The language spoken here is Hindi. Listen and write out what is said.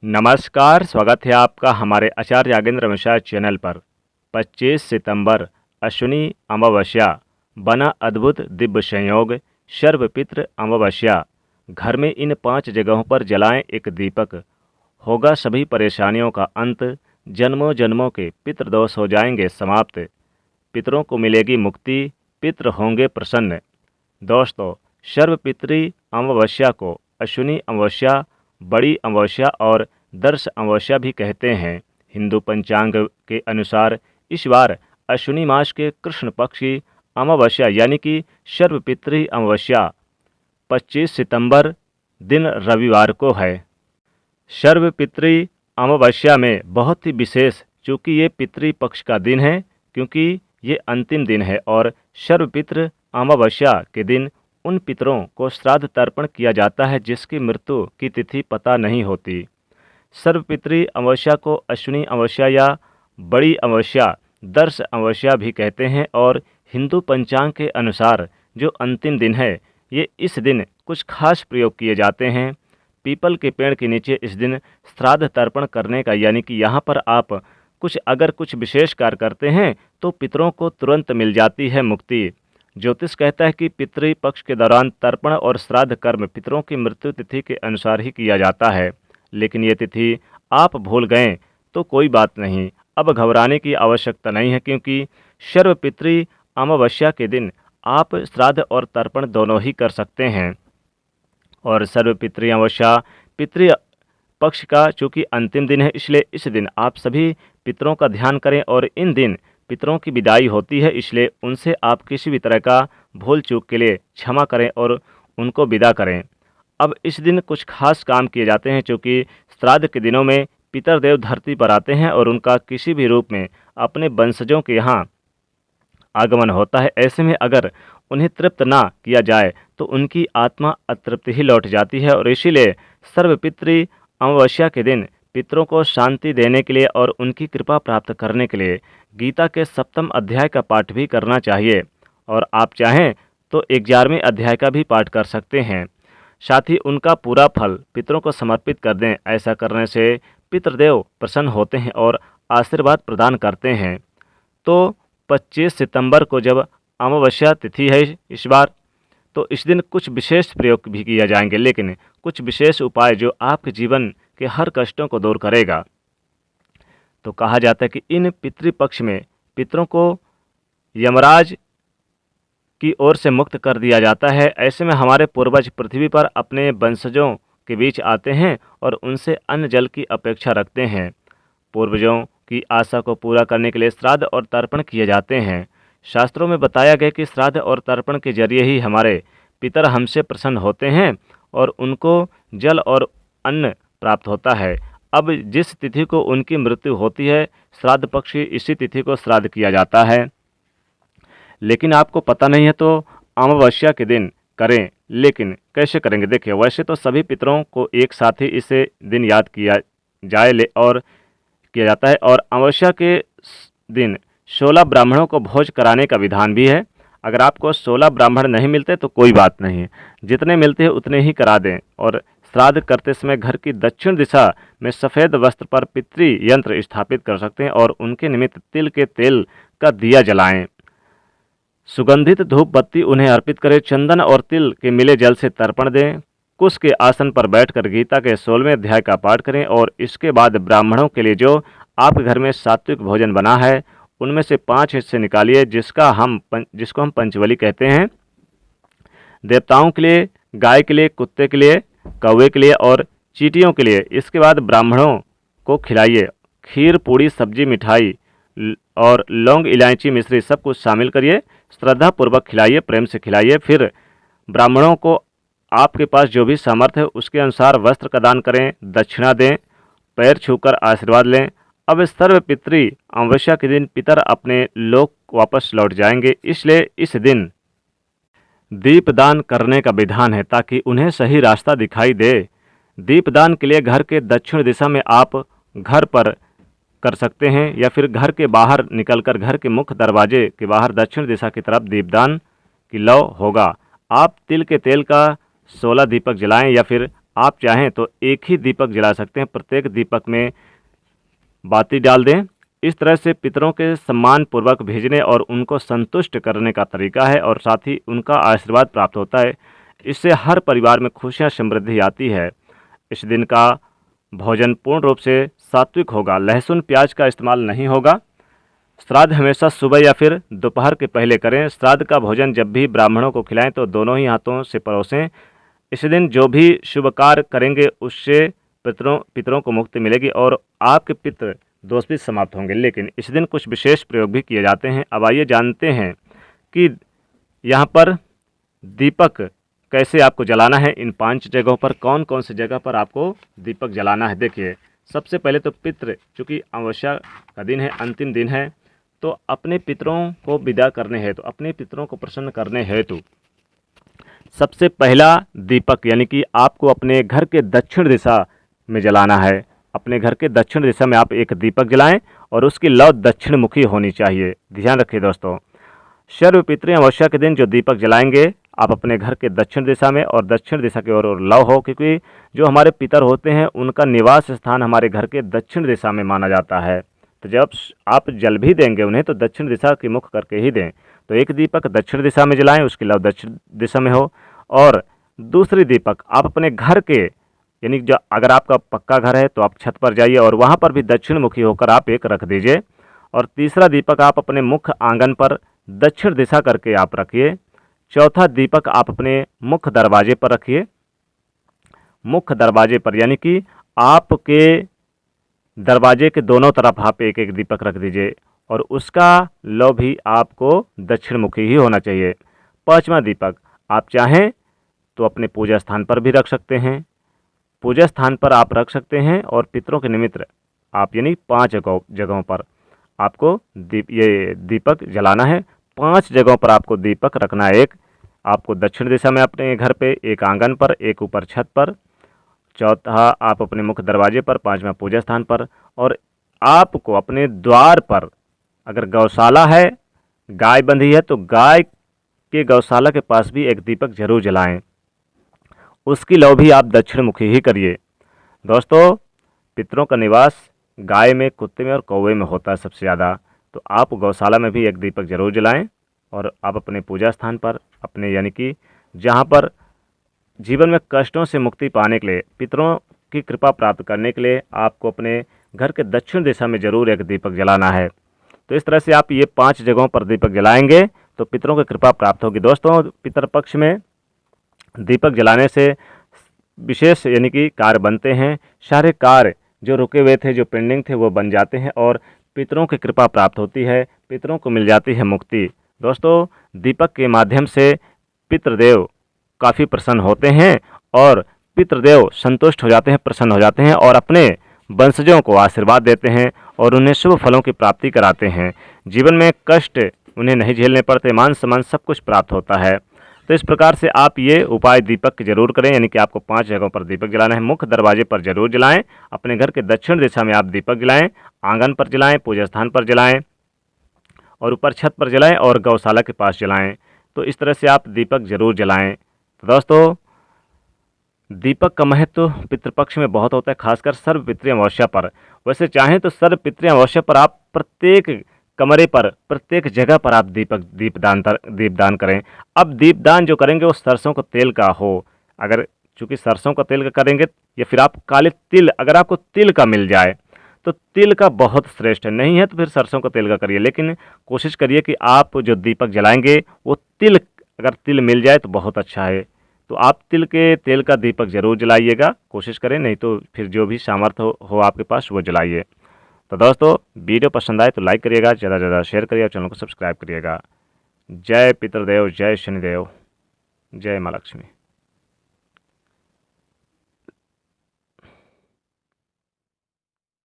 नमस्कार, स्वागत है आपका हमारे आचार्य यागेंद्र मिश्रा चैनल पर। 25 सितंबर अश्विनी अमावस्या, बना अद्भुत दिव्य संयोग, सर्वपितृ अमावस्या। घर में इन 5 जगहों पर जलाएं एक दीपक, होगा सभी परेशानियों का अंत, जन्मों जन्मों के पितृदोष हो जाएंगे समाप्त, पितरों को मिलेगी मुक्ति, पितृ होंगे प्रसन्न। दोस्तों, सर्वपितृ अमावस्या को अश्विनी अमावस्या, बड़ी अमावस्या और दर्श अमावस्या भी कहते हैं। हिंदू पंचांग के अनुसार इस बार अश्विनी मास के कृष्ण पक्ष की अमावस्या यानी कि सर्वपितृ अमावस्या 25 सितंबर दिन रविवार को है। सर्वपितृ अमावस्या में बहुत ही विशेष, चूँकि ये पितृ पक्ष का दिन है, क्योंकि ये अंतिम दिन है और सर्वपितृ अमावस्या के दिन उन पितरों को श्राद्ध तर्पण किया जाता है जिसकी मृत्यु की तिथि पता नहीं होती। सर्वपितृ अमावस्या को अश्विनी अमावस्या या बड़ी अमावस्या, दर्श अमावस्या भी कहते हैं और हिंदू पंचांग के अनुसार जो अंतिम दिन है, ये इस दिन कुछ खास प्रयोग किए जाते हैं। पीपल के पेड़ के नीचे इस दिन श्राद्ध तर्पण करने का, यानी कि यहाँ पर आप अगर कुछ विशेष कार्य करते हैं तो पितरों को तुरंत मिल जाती है मुक्ति। ज्योतिष कहता है कि पितृ पक्ष के दौरान तर्पण और श्राद्ध कर्म पितरों की मृत्यु तिथि के अनुसार ही किया जाता है, लेकिन ये तिथि आप भूल गए तो कोई बात नहीं, अब घबराने की आवश्यकता नहीं है, क्योंकि सर्वपितृ अमावस्या के दिन आप श्राद्ध और तर्पण दोनों ही कर सकते हैं। और सर्वपितृ अमावस्या पितृ पक्ष का चूँकि अंतिम दिन है, इसलिए इस दिन आप सभी पितरों का ध्यान करें और इन दिन पितरों की विदाई होती है, इसलिए उनसे आप किसी भी तरह का भूल चूक के लिए क्षमा करें और उनको विदा करें। अब इस दिन कुछ खास काम किए जाते हैं, क्योंकि श्राद्ध के दिनों में पितरदेव धरती पर आते हैं और उनका किसी भी रूप में अपने वंशजों के यहाँ आगमन होता है। ऐसे में अगर उन्हें तृप्त ना किया जाए तो उनकी आत्मा अतृप्त ही लौट जाती है, और इसीलिए सर्वपितृ अमावस्या के दिन पितरों को शांति देने के लिए और उनकी कृपा प्राप्त करने के लिए गीता के 7वें अध्याय का पाठ भी करना चाहिए, और आप चाहें तो 11वें अध्याय का भी पाठ कर सकते हैं। साथ ही उनका पूरा फल पितरों को समर्पित कर दें। ऐसा करने से पितृदेव प्रसन्न होते हैं और आशीर्वाद प्रदान करते हैं। तो 25 सितंबर को जब अमावस्या तिथि है इस बार, तो इस दिन कुछ विशेष प्रयोग भी किए जाएंगे, लेकिन कुछ विशेष उपाय जो आपके जीवन के हर कष्टों को दूर करेगा। तो कहा जाता है कि इन पितृपक्ष में पितरों को यमराज की ओर से मुक्त कर दिया जाता है। ऐसे में हमारे पूर्वज पृथ्वी पर अपने वंशजों के बीच आते हैं और उनसे अन्न जल की अपेक्षा रखते हैं। पूर्वजों की आशा को पूरा करने के लिए श्राद्ध और तर्पण किए जाते हैं। शास्त्रों में बताया गया कि श्राद्ध और तर्पण के जरिए ही हमारे पितर हमसे प्रसन्न होते हैं और उनको जल और अन्न प्राप्त होता है। अब जिस तिथि को उनकी मृत्यु होती है, श्राद्ध पक्ष की इसी तिथि को श्राद्ध किया जाता है। लेकिन आपको पता नहीं है तो अमावस्या के दिन करें, लेकिन कैसे करेंगे? देखिए, वैसे तो सभी पितरों को एक साथ ही इसे दिन याद किया जाता है, और अमावस्या के दिन 16 ब्राह्मणों को भोज कराने का विधान भी है। अगर आपको 16 ब्राह्मण नहीं मिलते तो कोई बात नहीं, जितने मिलते हैं उतने ही करा दें। और श्राद्ध करते समय घर की दक्षिण दिशा में सफ़ेद वस्त्र पर पितृ यंत्र स्थापित कर सकते हैं और उनके निमित्त तिल के तेल का दिया जलाएं। सुगंधित धूप बत्ती उन्हें अर्पित करें। चंदन और तिल के मिले जल से तर्पण दें। कुश के आसन पर बैठकर गीता के 16वें अध्याय का पाठ करें और इसके बाद ब्राह्मणों के लिए जो आपके घर में सात्विक भोजन बना है उनमें से 5 हिस्से निकालिए, जिसको हम पंचबली कहते हैं। देवताओं के लिए, गाय के लिए, कुत्ते के लिए, कौवे के लिए और चींटियों के लिए। इसके बाद ब्राह्मणों को खिलाइए। खीर, पूड़ी, सब्जी, मिठाई और लौंग, इलायची, मिश्री सब कुछ शामिल करिए। श्रद्धापूर्वक खिलाइए, प्रेम से खिलाइए। फिर ब्राह्मणों को आपके पास जो भी सामर्थ्य है उसके अनुसार वस्त्र का दान करें, दक्षिणा दें, पैर छूकर आशीर्वाद लें। अब सर्वपितृ अमावस्या के दिन पितर अपने लोक वापस लौट जाएंगे, इसलिए इस दिन दीपदान करने का विधान है ताकि उन्हें सही रास्ता दिखाई दे। दीपदान के लिए घर के दक्षिण दिशा में आप घर पर कर सकते हैं या फिर घर के बाहर निकलकर घर के मुख्य दरवाजे के बाहर दक्षिण दिशा की तरफ दीपदान की लौ होगा। आप तिल के तेल का 16 दीपक जलाएं या फिर आप चाहें तो एक ही दीपक जला सकते हैं, प्रत्येक दीपक में बाती डाल दें। इस तरह से पितरों के सम्मान पूर्वक भेजने और उनको संतुष्ट करने का तरीका है और साथ ही उनका आशीर्वाद प्राप्त होता है। इससे हर परिवार में खुशियाँ समृद्धि आती है। इस दिन का भोजन पूर्ण रूप से सात्विक होगा, लहसुन प्याज का इस्तेमाल नहीं होगा। श्राद्ध हमेशा सुबह या फिर दोपहर के पहले करें। श्राद्ध का भोजन जब भी ब्राह्मणों को खिलाएं तो दोनों ही हाथों से परोसें। इस दिन जो भी शुभ कार्य करेंगे उससे पितरों को मुक्ति मिलेगी और आपके पितृ दोष भी समाप्त होंगे। लेकिन इस दिन कुछ विशेष प्रयोग भी किए जाते हैं। अब आइए जानते हैं कि यहाँ पर दीपक कैसे आपको जलाना है। इन 5 जगहों पर कौन कौन सी जगह पर आपको दीपक जलाना है। देखिए, सबसे पहले तो पितृ, चूँकि अमावस्या का दिन है, अंतिम दिन है, तो अपने पितरों को विदा करने हेतु, अपने पितरों को प्रसन्न करने हेतु सबसे पहला दीपक यानी कि आपको अपने घर के दक्षिण दिशा में जलाना है। अपने घर के दक्षिण दिशा में आप एक दीपक जलाएं और उसकी लौ दक्षिण मुखी होनी चाहिए। ध्यान रखिए दोस्तों, सर्वपितृ अमावस्या के दिन जो दीपक जलाएंगे आप अपने घर के दक्षिण दिशा में और दक्षिण दिशा की ओर लौ हो, क्योंकि जो हमारे पितर होते हैं उनका निवास स्थान हमारे घर के दक्षिण दिशा में माना जाता है। तो जब आप जल भी देंगे उन्हें तो दक्षिण दिशा की मुख करके ही दें। तो एक दीपक दक्षिण दिशा में जलाएं, उसकी लौ दक्षिण दिशा में हो। और दूसरी दीपक आप अपने घर के, यानी जो अगर आपका पक्का घर है तो आप छत पर जाइए और वहाँ पर भी दक्षिण मुखी होकर आप एक रख दीजिए। और तीसरा दीपक आप अपने मुख्य आंगन पर दक्षिण दिशा करके आप रखिए। चौथा दीपक आप अपने मुख्य दरवाजे पर रखिए। मुख्य दरवाजे पर यानी कि आपके दरवाजे के दोनों तरफ आप एक एक दीपक रख दीजिए और उसका लौ भी आपको दक्षिण मुखी ही होना चाहिए। पांचवा दीपक आप चाहें तो अपने पूजा स्थान पर भी रख सकते हैं। पूजा स्थान पर आप रख सकते हैं और पितरों के निमित्त आप यानी 5 जगहों पर आपको ये दीपक जलाना है। 5 जगहों पर आपको दीपक रखना है। एक आपको दक्षिण दिशा में अपने घर पे, एक आंगन पर, एक ऊपर छत पर, चौथा आप अपने मुख्य दरवाजे पर, 5वां पूजा स्थान पर। और आपको अपने द्वार पर, अगर गौशाला है, गाय बंधी है तो गाय के गौशाला के पास भी एक दीपक जरूर जलाएं। उसकी लौ भी आप दक्षिण मुखी ही करिए। दोस्तों, पितरों का निवास गाय में, कुत्ते में और कौवे में होता है सबसे ज़्यादा। तो आप गौशाला में भी एक दीपक जरूर जलाएं और आप अपने पूजा स्थान पर, अपने यानी कि जहाँ पर जीवन में कष्टों से मुक्ति पाने के लिए, पितरों की कृपा प्राप्त करने के लिए आपको अपने घर के दक्षिण दिशा में जरूर एक दीपक जलाना है। तो इस तरह से आप ये 5 जगहों पर दीपक जलाएंगे तो पितरों की कृपा प्राप्त होगी। दोस्तों, पितरपक्ष में दीपक जलाने से विशेष यानी कि कार्य बनते हैं। सारे कार्य जो रुके हुए थे, जो पेंडिंग थे, वो बन जाते हैं और पितरों की कृपा प्राप्त होती है, पितरों को मिल जाती है मुक्ति। दोस्तों, दीपक के माध्यम से पितृदेव काफ़ी प्रसन्न होते हैं और पितृदेव संतुष्ट हो जाते हैं, प्रसन्न हो जाते हैं और अपने वंशजों को आशीर्वाद देते हैं और उन्हें शुभ फलों की प्राप्ति कराते हैं। जीवन में कष्ट उन्हें नहीं झेलने पड़ते, मान सम्मान सब कुछ प्राप्त होता है। तो इस प्रकार से आप ये उपाय दीपक जरूर करें, यानी कि आपको 5 जगहों पर दीपक जलाना है। मुख्य दरवाजे पर जरूर जलाएं, अपने घर के दक्षिण दिशा में आप दीपक जलाएं, आंगन पर जलाएं, पूजा स्थान पर जलाएं और ऊपर छत पर जलाएं और गौशाला के पास जलाएं। तो इस तरह से आप दीपक जरूर जलाएं। तो दोस्तों, दीपक का महत्व पितृपक्ष में बहुत होता है, खासकर सर्वपितृ अमावस्या पर। वैसे चाहें तो सर्वपितृ अमावस्या पर आप प्रत्येक कमरे पर, प्रत्येक जगह पर आप दीपदान करें। अब दीपदान जो करेंगे वो सरसों का तेल का हो। अगर चूँकि सरसों का तेल का करेंगे या फिर आप काले तिल, अगर आपको तिल का मिल जाए तो तिल का बहुत श्रेष्ठ है, नहीं है तो फिर सरसों का तेल का करिए। लेकिन कोशिश करिए कि आप जो दीपक जलाएंगे वो तिल, अगर तिल मिल जाए तो बहुत अच्छा है। तो आप तिल के तेल का दीपक जरूर जलाइएगा, कोशिश करें, नहीं तो फिर जो भी सामर्थ्य हो आपके पास वो जलाइए। तो दोस्तों, वीडियो पसंद आए तो लाइक करिएगा, ज़्यादा से ज़्यादा शेयर करिएगा, चैनल को सब्सक्राइब करिएगा। जय पितृदेव, जय शनिदेव, जय माँ लक्ष्मी।